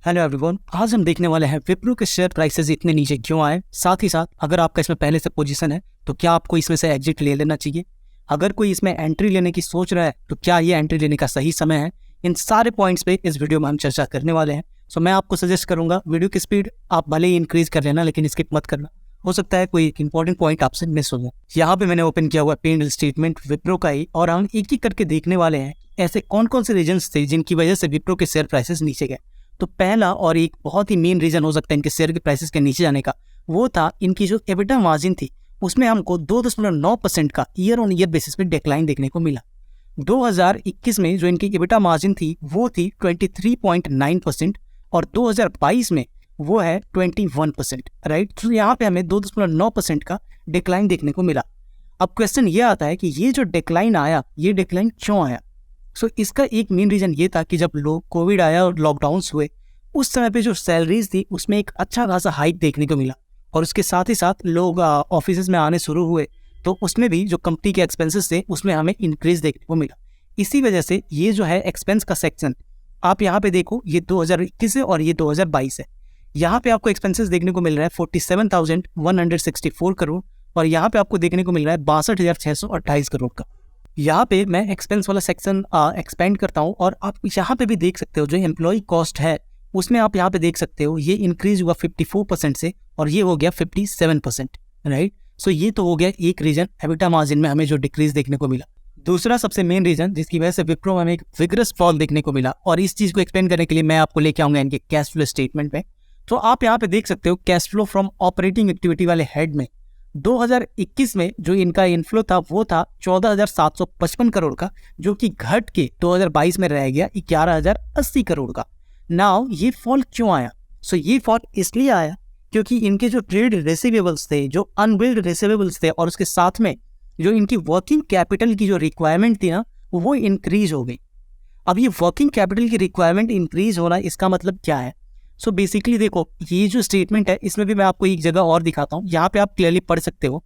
Hello everyone, आज हम देखने वाले हैं विप्रो के शेयर प्राइसेस इतने नीचे क्यों आए। साथ ही साथ अगर आपका इसमें पहले से पोजीशन है तो क्या आपको इसमें से एग्जिट ले लेना चाहिए। अगर कोई इसमें एंट्री लेने की सोच रहा है तो क्या ये एंट्री लेने का सही समय है। इन सारे पॉइंट्स पे इस वीडियो में हम चर्चा करने वाले हैं। सो मैं आपको सजेस्ट करूंगा वीडियो की स्पीड आप भले ही इंक्रीज कर लेना, लेकिन स्किप मत करना। हो सकता है कोई इंपॉर्टेंट पॉइंट आपसे मिस हो जाए। यहाँ पे मैंने ओपन किया हुआ पेन स्टेटमेंट विप्रो का ही, और हम एक एक करके देखने वाले हैं ऐसे कौन कौन से रीजंस थे जिनकी वजह से विप्रो के शेयर प्राइसेस नीचे गए। तो पहला और एक बहुत ही मेन रीजन हो सकता है इनके शेयर के प्राइसेस के नीचे जाने का, वो था इनकी जो एबिटा मार्जिन थी उसमें हमको 2.9% का ईयर ऑन ईयर बेसिस पे डिक्लाइन देखने को मिला। 2021 में जो इनकी एबिटा मार्जिन थी वो थी 23.9% और 2022 में वो है 21%, राइट। तो यहाँ पे हमें 2.9% का डिक्लाइन देखने को मिला। अब क्वेश्चन ये आता है कि ये जो डिक्लाइन आया, ये डिक्लाइन क्यों आया। सो इसका एक मेन रीजन ये था कि जब लोग कोविड आया और लॉकडाउन्स हुए उस समय पे जो सैलरीज थी उसमें एक अच्छा खासा हाइक देखने को मिला, और उसके साथ ही साथ लोग ऑफिस में आने शुरू हुए तो उसमें भी जो कंपनी के एक्सपेंसेस थे उसमें हमें इंक्रीज देखने को मिला। इसी वजह से ये जो है एक्सपेंस का सेक्शन आप यहाँ पे देखो, ये 2021 है और ये 2022 है। यहाँ पे आपको एक्सपेंसेस देखने को मिल रहा है 47,164 करोड़ और यहाँ पे आपको देखने को मिल रहा है 62,628 करोड़ का। यहाँ पे मैं एक्सपेंस वाला सेक्शन एक्सपेंड करता हूँ और आप यहाँ पे भी देख सकते हो जो एम्प्लॉय कॉस्ट है उसमें आप यहाँ पे देख सकते हो ये इंक्रीज हुआ 54% से और ये हो गया 57%, राइट। सो ये तो हो गया एक रीजन एबिटा मार्जिन में हमें जो डिक्रीज देखने को मिला। दूसरा सबसे मेन रीजन जिसकी वजह से विप्रो में हमें एक विगरस फॉल देखने को मिला, और इस चीज को एक्सप्लेन करने के लिए मैं आपको लेके आऊंगा इनके कैश फ्लो स्टेटमेंट में। तो आप यहाँ पे देख सकते हो cash flow from operating activity वाले हेड में 2021 में जो इनका इनफ्लो था वो था 14,755 करोड़ का, जो कि घट के 2022 में रह गया 11,080 करोड़ का। नाउ ये फॉल क्यों आया? सो ये फॉल इसलिए आया क्योंकि इनके जो ट्रेड रिसीवेबल्स थे, जो अनबिल्ड रिसीवेबल्स थे, और उसके साथ में जो इनकी वर्किंग कैपिटल की जो रिक्वायरमेंट थी ना वो इंक्रीज हो गई। अब ये वर्किंग कैपिटल की रिक्वायरमेंट इंक्रीज होना इसका मतलब क्या है? सो बेसिकली देखो, ये जो स्टेटमेंट है इसमें भी मैं आपको एक जगह और दिखाता हूँ, यहाँ पे आप क्लियरली पढ़ सकते हो।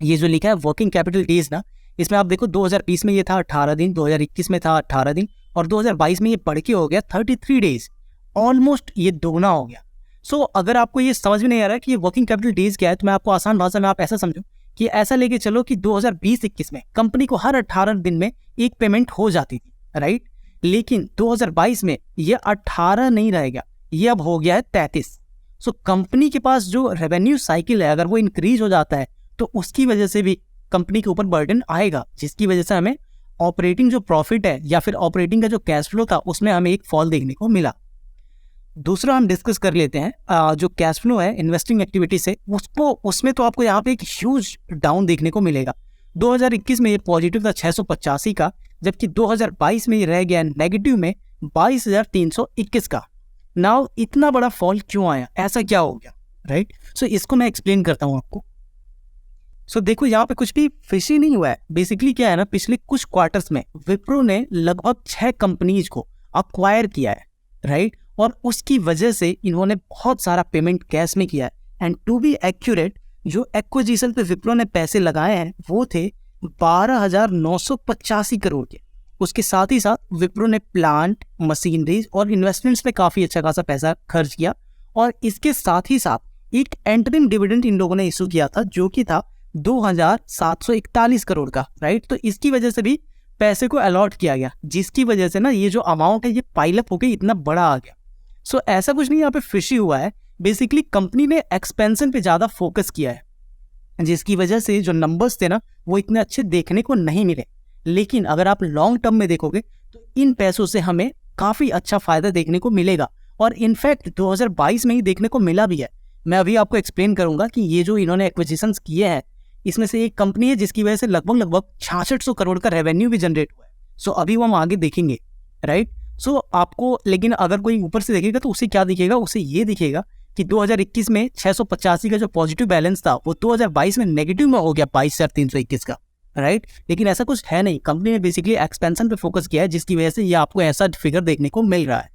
ये जो लिखा है वर्किंग कैपिटल डेज ना, इसमें आप देखो 2020 में ये था 18 दिन, 2021 में था 18 दिन और 2022 में ये बढ़ के हो गया 33 डेज, ऑलमोस्ट ये दोगुना हो गया। सो अगर आपको ये समझ में नहीं आ रहा है कि ये वर्किंग कैपिटल डेज क्या है तो मैं आपको आसान भाषा में आप ऐसा समझो कि ऐसा लेके चलो कि 2020-21 में कंपनी को हर 18 दिन में एक पेमेंट हो जाती थी, राइट। लेकिन 2022 में ये 18 नहीं रहेगा, ये अब हो गया है 33। सो कंपनी के पास जो रेवेन्यू साइकिल है अगर वो इंक्रीज हो जाता है तो उसकी वजह से भी कंपनी के ऊपर बर्डन आएगा, जिसकी वजह से हमें ऑपरेटिंग जो प्रॉफिट है या फिर ऑपरेटिंग का जो कैश फ्लो था उसमें हमें एक फॉल देखने को मिला। दूसरा हम डिस्कस कर लेते हैं जो कैश फ्लो है इन्वेस्टिंग एक्टिविटी से, उसमें तो आपको यहाँ पे एक ह्यूज डाउन देखने को मिलेगा। 2021 में ये पॉजिटिव था 685 का, जबकि 2022 में ये रह गया नेगेटिव में 22,321 का। नाउ इतना बड़ा फॉल क्यों आया, ऐसा क्या हो गया, राइट। सो इसको मैं एक्सप्लेन करता हूँ आपको। सो देखो यहाँ पे कुछ भी फिशी नहीं हुआ है। बेसिकली क्या है ना, पिछले कुछ क्वार्टर्स में विप्रो ने लगभग 6 कंपनीज को अक्वायर किया है, राइट, और उसकी वजह से इन्होंने बहुत सारा पेमेंट कैश में किया है। एंड टू बी एक्यूरेट, जो एक्विजिशन पे विप्रो ने पैसे लगाए हैं वो थे 12,985 करोड़ के। उसके साथ ही साथ विप्रो ने प्लांट, मशीनरीज और इन्वेस्टमेंट्स पे काफी अच्छा खासा पैसा खर्च किया, और इसके साथ ही साथ एक एंटरिम डिविडेंड इन लोगों ने इशू किया था जो कि था 2,741 करोड़ का, राइट। तो इसकी वजह से भी पैसे को अलॉट किया गया, जिसकी वजह से ना ये जो अमाउंट है ये पाइलअप होकर इतना बड़ा आ गया। सो ऐसा कुछ नहीं यहाँ पे फिशी हुआ है। बेसिकली कंपनी ने एक्सपेंशन पे ज्यादा फोकस किया है, जिसकी वजह से जो नंबर्स थे ना वो इतने अच्छे देखने को नहीं मिले। लेकिन अगर आप लॉन्ग टर्म में देखोगे तो इन पैसों से हमें काफी अच्छा फायदा देखने को मिलेगा, और इनफैक्ट 2022 में ही देखने को मिला भी है। मैं अभी आपको एक्सप्लेन करूंगा कि ये जो इन्होंने एक्विजिशंस किए हैं इसमें से एक कंपनी है जिसकी वजह से लगभग 6600 करोड़ का रेवेन्यू भी जनरेट हुआ है। सो अभी वो हम आगे देखेंगे, राइट। सो आपको, लेकिन अगर कोई ऊपर से देखेगा तो उसे क्या दिखेगा, उसे ये दिखेगा कि 2021 में 685 का जो पॉजिटिव बैलेंस था वो 2022 में नेगेटिव में हो गया 22,321 का, राइट। लेकिन ऐसा कुछ है नहीं, कंपनी ने बेसिकली एक्सपेंशन पे फोकस किया है जिसकी वजह से ये आपको ऐसा फिगर देखने को मिल रहा है।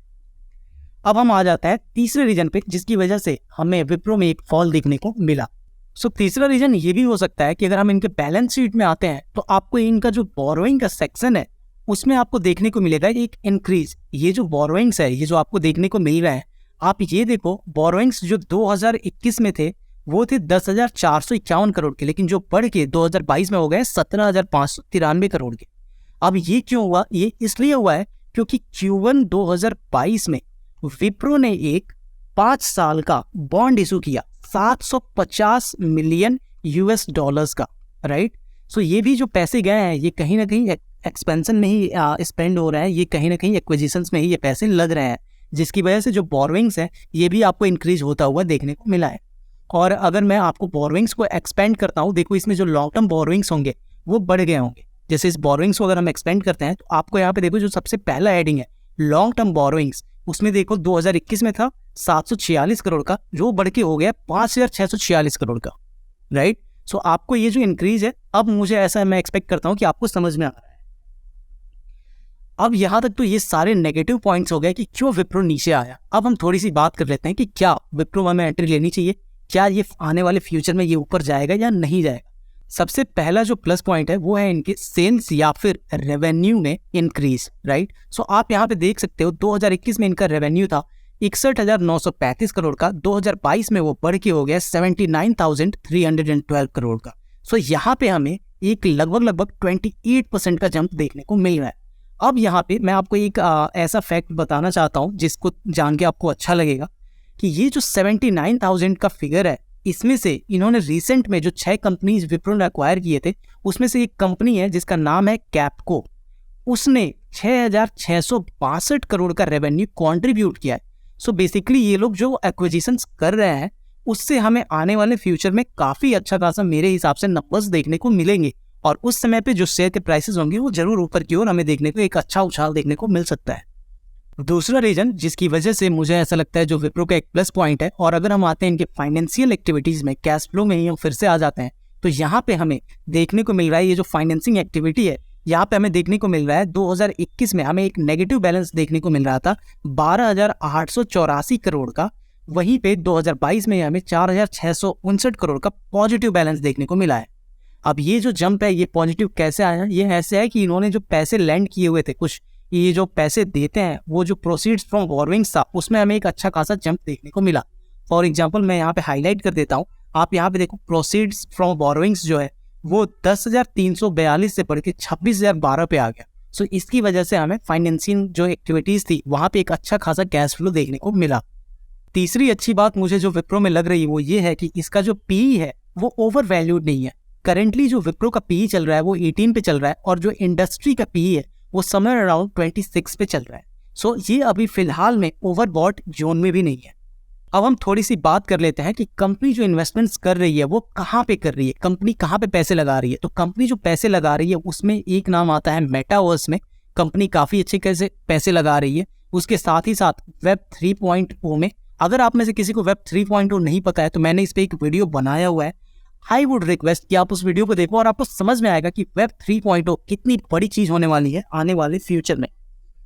अब हम आ जाता है तीसरे रीजन पे जिसकी वजह से हमें विप्रो में एक फॉल देखने को मिला। सो तीसरा रीजन ये भी हो सकता है कि अगर हम इनके बैलेंस शीट में आते हैं तो आपको इनका जो बोरोइंग का सेक्शन है उसमें आपको देखने को मिलेगा एक इंक्रीज। ये जो बोरोइंग्स है, ये जो आपको देखने को मिल रहा है, आप ये देखो, बोरोइंग्स जो 2021 में थे वो थे 10,451 करोड़ के, लेकिन जो बढ़ के 2022 में हो गए 17,593 करोड़ के। अब ये क्यों हुआ? ये इसलिए हुआ है क्योंकि Q1 2022 में विप्रो ने एक 5 साल का बॉन्ड इशू किया 750 मिलियन US का, राइट। सो ये भी जो पैसे गए हैं ये कहीं ना कहीं एक्सपेंशन में ही स्पेंड हो रहा है, ये कहीं ना कहीं एक्विजिशंस में ही ये पैसे लग रहे हैं, जिसकी वजह से जो बोरोइंग्स है ये भी आपको इंक्रीज होता हुआ देखने को मिला है। और अगर मैं आपको बोरोइंग्स को एक्सपेंड करता हूँ, देखो इसमें जो लॉन्ग टर्म बोरोइंग्स होंगे वो बढ़ गए होंगे। जैसे इस बोरोइंग्स को अगर हम एक्सपेंड करते हैं तो आपको यहाँ पे देखो जो सबसे पहला एडिंग है लॉन्ग टर्म बोरोइंग्स, उसमें देखो 2021 में था 746 करोड़ का, जो बढ़ के हो गया 5,646 करोड़ का, राइट। सो आपको ये जो इंक्रीज है, अब मुझे ऐसा मैं एक्सपेक्ट करता हूँ कि आपको समझ में आ रहा है। अब यहाँ तक तो ये सारे नेगेटिव पॉइंट्स हो गए कि क्यों विप्रो नीचे आया। अब हम थोड़ी सी बात कर लेते हैं कि क्या विप्रो में एंट्री लेनी चाहिए, क्या ये आने वाले फ्यूचर में ये ऊपर जाएगा या नहीं जाएगा। सबसे पहला जो प्लस पॉइंट है वो है इनके सेल्स या फिर रेवेन्यू में इंक्रीज, राइट। सो आप यहाँ पे देख सकते हो 2021 में इनका रेवेन्यू था 61,935 करोड़ का, 2022 में वो बढ़ के हो गया 79,312 करोड़ का। सो यहाँ पे हमें एक लगभग 28% का जंप देखने को मिल रहा है। अब यहाँ पे मैं आपको एक ऐसा फैक्ट बताना चाहता हूँ जिसको जान के आपको अच्छा लगेगा कि ये जो 79,000 का फिगर है, इसमें से इन्होंने रिसेंट में जो 6 कंपनीज विप्रो ने एक्वायर किए थे उसमें से एक कंपनी है जिसका नाम है कैपको, उसने 6,662 करोड़ का रेवेन्यू कंट्रीब्यूट किया है। सो बेसिकली ये लोग जो एक्विजिशंस कर रहे हैं उससे हमें आने वाले फ्यूचर में काफ़ी अच्छा खासा मेरे हिसाब से नंबर्स देखने को मिलेंगे, और उस समय पे जो शेयर के प्राइसेस होंगे वो जरूर ऊपर की ओर हमें देखने को एक अच्छा उछाल देखने को मिल सकता है। दूसरा रीजन जिसकी वजह से मुझे ऐसा लगता है जो विप्रो का एक प्लस पॉइंट है, और अगर हम आते हैं इनके फाइनेंशियल एक्टिविटीज में, कैश फ्लो में ही हम फिर से आ जाते हैं, तो यहाँ पे हमें देखने को मिल रहा है ये जो फाइनेंसिंग एक्टिविटी है, यहाँ पे हमें देखने को मिल रहा है 2021 में हमें एक नेगेटिव बैलेंस देखने को मिल रहा था 12,884 करोड़ का, वहीं पे 2022 में हमें 4,659 करोड़ का पॉजिटिव बैलेंस देखने को मिला है। अब ये जो जंप है ये पॉजिटिव कैसे आया? ये ऐसे है कि इन्होंने जो पैसे लैंड किए हुए थे, कुछ ये जो पैसे देते हैं वो जो प्रोसीड्स फ्रॉम बोरोइंग्स था उसमें हमें एक अच्छा खासा जंप देखने को मिला। फॉर एग्जांपल मैं यहाँ पे हाईलाइट कर देता हूँ, आप यहाँ पे देखो प्रोसीड्स फ्रॉम बोरोइंग्स जो है वो 10,342 से बढ़ के 26,012 पे आ गया। सो इसकी वजह से हमें फाइनेंसिंग जो एक्टिविटीज थी वहाँ पे एक अच्छा खासा कैश फ्लो देखने को मिला। तीसरी अच्छी बात मुझे जो विप्रो में लग रही है वो ये है कि इसका जो पीई है वो ओवर वैल्यूड नहीं है। करेंटली जो विप्रो का पीई चल रहा है वो 18 पे चल रहा है, और जो इंडस्ट्री का पीई है वो समर अराउंड 26 पे चल रहा है। सो ये अभी फिलहाल में ओवरबॉट जोन में भी नहीं है। अब हम थोड़ी सी बात कर लेते हैं कि कंपनी जो इन्वेस्टमेंट्स कर रही है वो कहाँ पे कर रही है, कंपनी कहाँ पे पैसे लगा रही है। तो कंपनी जो पैसे लगा रही है उसमें एक नाम आता है मेटावर्स में, कंपनी काफ़ी अच्छे कैसे पैसे लगा रही है। उसके साथ ही साथ वेब 3.0 में, अगर आप में से किसी को वेब 3.0 नहीं पता है तो मैंने इस पर एक वीडियो बनाया हुआ है, आई वुड रिक्वेस्ट कि आप उस वीडियो को देखो और आपको समझ में आएगा कि वेब 3.0 कितनी बड़ी चीज़ होने वाली है आने वाले फ्यूचर में।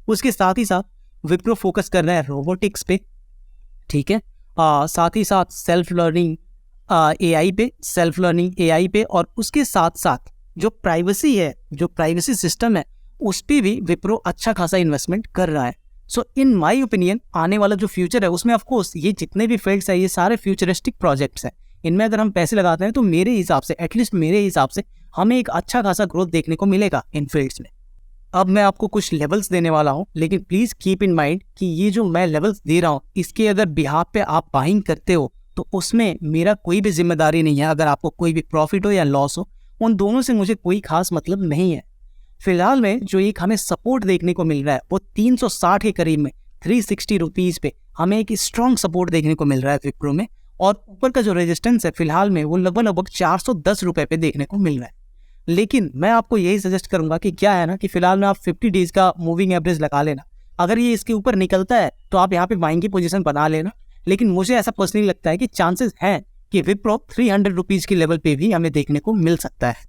उसके साथ ही साथ विप्रो फोकस कर रहा है रोबोटिक्स पे, ठीक है, साथ ही साथ सेल्फ लर्निंग एआई पे, और उसके साथ साथ जो प्राइवेसी है, जो प्राइवेसी सिस्टम है उस पर भी विप्रो अच्छा खासा इन्वेस्टमेंट कर रहा है। सो इन माय ओपिनियन आने वाला जो फ्यूचर है उसमें ऑफकोर्स ये जितने भी फील्ड्स है ये सारे फ्यूचरिस्टिक प्रोजेक्ट्स हैं, इनमें अगर हम पैसे लगाते हैं तो मेरे हिसाब से, एटलीस्ट मेरे हिसाब से, हमें एक अच्छा खासा ग्रोथ देखने को मिलेगा इन फील्ड्स में। अब मैं आपको कुछ लेवल्स देने वाला हूं, लेकिन प्लीज़ कीप इन माइंड कि ये जो मैं लेवल्स दे रहा हूं इसके अगर बिहाफ पे आप बाइंग करते हो तो उसमें मेरा कोई भी जिम्मेदारी नहीं है। अगर आपको कोई भी प्रॉफिट हो या लॉस हो, उन दोनों से मुझे कोई खास मतलब नहीं है। फिलहाल में जो एक हमें सपोर्ट देखने को मिल रहा है वो 360 के करीब में 360 रुपीज़ पे हमें एक स्ट्रॉन्ग सपोर्ट देखने को मिल रहा है विप्रो में, और ऊपर का जो रेजिस्टेंस है फिलहाल में वो लगभग 410 रुपये पे देखने को मिल रहा है। लेकिन मैं आपको यही सजेस्ट करूंगा कि क्या है ना कि फिलहाल में आप 50 डेज का मूविंग एवरेज लगा लेना, अगर ये इसके ऊपर निकलता है तो आप यहाँ पे बाइंग की पोजीशन बना लेना। लेकिन मुझे ऐसा पर्सनली लगता है कि चांसेस हैं कि विप्रो 300 रुपीज़ की लेवल पे भी हमें देखने को मिल सकता है,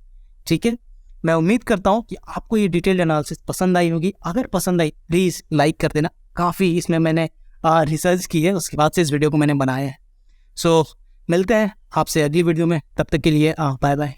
ठीक है। मैं उम्मीद करता हूँ कि आपको ये डिटेल्ड एनालिसिस पसंद आई होगी। अगर पसंद आई प्लीज़ लाइक कर देना, काफ़ी इसमें मैंने रिसर्च की है, उसके बाद से इस वीडियो को मैंने बनाया है। सो मिलते हैं आपसे अगली वीडियो में, तब तक के लिए बाय बाय।